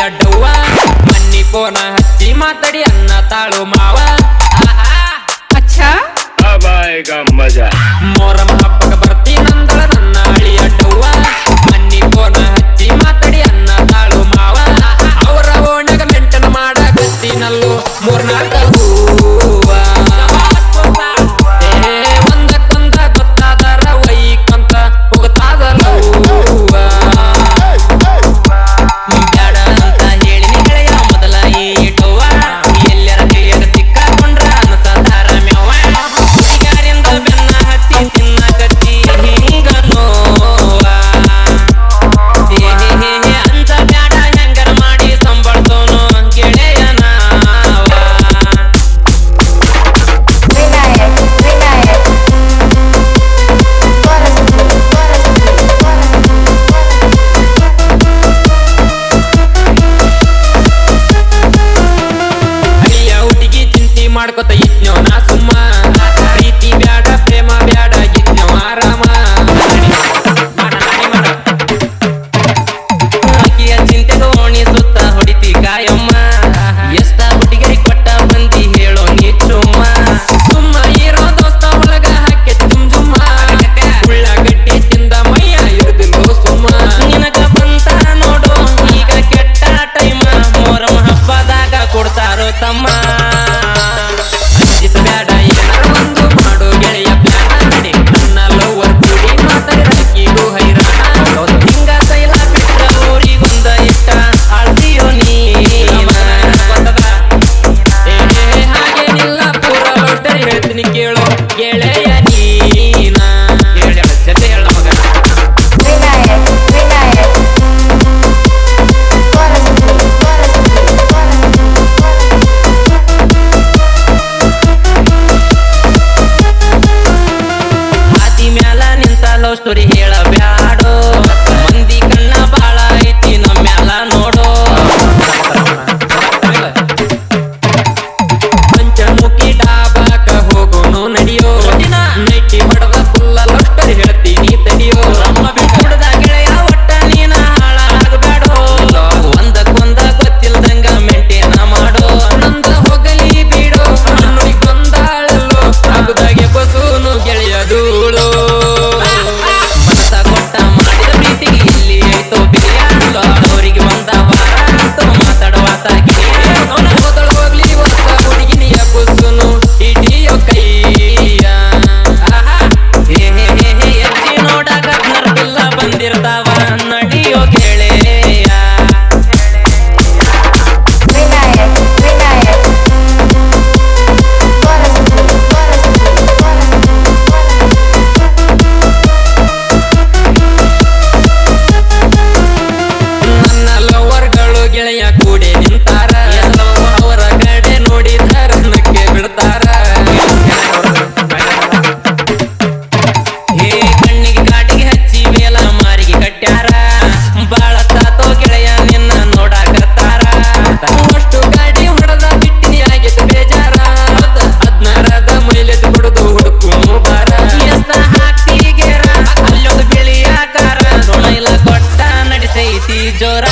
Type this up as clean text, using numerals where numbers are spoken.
ಅಡ್ಡವ್ವ ಮನ್ನಿ ಫೋನ ಹಚ್ಚಿ ಮಾತಾಡಿ ಅನ್ನ ತಾಳು ಮಾವ अच्छा अब आएगा मजा ಮೊರಂ ಹಬ್ಬಕ್ಕೆ ಬರ್ತೀನಂದಳ ನನ್ನ ಅಳಿ ಅಡ್ಡವ್ವ ಮನ್ನಿ ಫೋನ ಹಚ್ಚಿ ಮಾತಾಡಿ ಅನ್ನ ತಾಳು ಮಾವ ಅವರ ಓಣಗ ಮೆಂಟನ ಮಾಡಕತ್ತೀನಲ್ಲೋ ಮೂರ್ನಾಲ್ಕು ಹೂವ ಒಂದಕ್ಕೊಂದ ಗೊತ್ತಾದರ ವೈಕಂತ ಹೋಗ್ತಾದಲ್ಲ ಹೂವ ಬ್ಯಾಡ ಅಂತ ಹೇಳಿನಿ ಗೆಳೆಯ ಮೊದಲ ಈಟವ್ವ ಎಲ್ಲರ ಕೈಯಾಗ ಸಿಕ್ಕಾಕೊಂಡ್ರ ಅನಸದಾರ ಮೆವ್ವ ಹುಡುಗಾರಿಂದ ಬೆನ್ನ ಹತ್ತಿ ತಿನ್ನಕತ್ತಿ ಹಿಂಗ ನೋವ ಅಂತ ಬ್ಯಾಡ ಹೆಂಗರ ಮಾಡಿ ಸಂಬಳಸೋನು ಗೆಳೆಯ ನಾವ विनायक विनायक ಅಳಿಯ ಹುಡುಗಿ ಚಿಂತಿ ಮಾಡ್ಕೊತ ಇದ್ನೋ ನಾ ಸುಮ್ಮ ಪ್ರೀತಿ ಬ್ಯಾಡ ಪ್ರೇಮ ಬ್ಯಾಡ ಇದ್ನೋ ಆರಾಮ ಆಕಿಯ ಚಿಂತೆ ಗೋಣಿ ಸುತ್ತ ಹೊಡಿತಿ ಕಾಯಮ್ಮ ಎಷ್ಟ ಹುಡುಗರಿ ಕೊಟ್ಟ ಬಂದಿ ಹೇಳೋ ನೀ ಚುಮ್ಮ ಸುಮ್ಮ ಇರೋ ದೋಸ್ತ ಒಳಗ ಹಾಕಿ ಜುಮ್ಮ ಉಳ್ಳಾಗಡ್ಡಿ ತಿಂದ ಮೈಯ ಇರುದಿಲ್ಲೋ ಸುಮ್ಮ ನಿನಗ ಬಂತ ನೋಡು ಈಗ ಕೆಟ್ಟ ಟೈಮ ಮೊರಂ ಹಬ್ಬದಾಗ ಕೊಡ್ತಾರೋ ತಮ್ಮ ಅಂಜಿಸ ಬ್ಯಾಡ ಏನಾರ ಒಂದು ಮಾಡು ಗೆಳೆಯ ಬ್ಯಾಡ ನಡಿ ನನ್ನ ಲವ್ವರ್ ಕೂಡಿ ಮಾತಾಡಿರಕ್ಕಿಗೂ ಹೈರಾಣ ಹಿಂಗ ತೈಲ ಬಿಟ್ಟ ಊರಿಗೊಂದ ಇಟ್ಟ ಆಳ್ತೀಯೋ ನೀನ ಹಾಗೇನಿಲ್ಲ ಪೂರ ಲೋಟರಿ ಹೇಳ್ತೀನಿ ಕೇಳೋ ಗೆಳೆಯ ನೀನ ಹೇಳ ಜೊತೆ ಹೇಳ ಮಗ विनायक विनायक ಹಾದಿ ಮ್ಯಾಲ ನಿಂತ ಲವ್ ಸ್ಟೋರಿ ಹೇಳಬ್ಯಾಡೋ ಮಂದಿ ಕಣ್ಣ ಬಾಳ ಐತಿ ನಮ್ಮ ಮ್ಯಾಲ ನೋಡೋ ಪಂಚಮುಖಿ ಡಾಬಾಕ ಹೋಗೋನು ನಡಿಯೋ ನೈಟಿ ಹೊಡೆದ ಫುಲ್ಲ ಲವ್ ಸ್ಟೋರಿ ಹೇಳ್ತೀನಿ ತಡಿಯೋ ಕುಡ್ದ ಗೆಳೆಯ ಒಟ್ಟ ನೀನ ಹಾಳಾಗಬೇಡೋ ಒಂದಕ್ಕೊಂದ ಗೊತ್ತಿಲ್ದಂಗ ಮೆಂಟೇನ ಮಾಡೋ ನಂದ ಹೋಗಲಿ ಬಿಡೋ ನನ್ನುಡಿ ಬಂದಾಳಲ್ಲೋ ಆಗುದಾಗೆ ಬಸೂನು ಗೆಳೆಯ ಧೂಳು ಮನಸ ಕೊಟ್ಟ ಮಾಡಿದ ಪ್ರೀತಿಗೆ ಇಲ್ಲಿ ಐತೋ ಬಿರಿಯ ಅವರಿಗೆ ಬಂದ ವಾರ ಅಂತೋ ಮಾತಾಡುವಾತ ಹೋದಳು ಹೋಗ್ಲಿ ಹೊಸ ಹುಡುಗಿನಿಯ ಬುಸುನು ಹಿಡಿಯೋ ಕೈಯ ಎಚ್ಚಿ ನೋಡಾಗ ನರ್ಬಿಲ್ಲ ಬಂದಿರ್ತಾವ ನಡಿಯೋ ಗೆಳೆಯ विनायक विनायक ನನ್ನ ಲವರ್ಗಳು ಗೆಳೆಯ ಕೂಡಿ ನಿಂತಾರ ಅವರ ಕಡೆ ನೋಡಿದಾರ ನಕ್ಕೆ ಬಿಡ್ತಾರ ಹೇ ಕಣ್ಣಿಗೆ ಕಾಟಿಗೆ ಹಚ್ಚಿ ಮೇಲ ಮಾರಿಗೆ ಕಟ್ಟ್ಯಾರ ಬಾಳ ತಾತೋ ಗೆಳೆಯ ನಿನ್ನ ನೋಡಾಕತ್ತಾರ ಅಷ್ಟು ಗಾಡಿ ಹೊಡೆದ ಬಿಟ್ಟಿನಿ ಆಗಿತ್ತು ಬೇಜಾರ 16ದ ಮೈಲೇಜ್ ಕೊಡುದು ಹುಡುಕು ಬಾರ ಎಷ್ಟ ಹಾಕ್ತಿ ಗೇರ ಅಲ್ಲೊಂದು ಬಿಳಿಯ ಕಾರ ಸೊಳೈಲ ಕೊಟ್ಟ ನಡೆಸೈತಿ ಜೋರ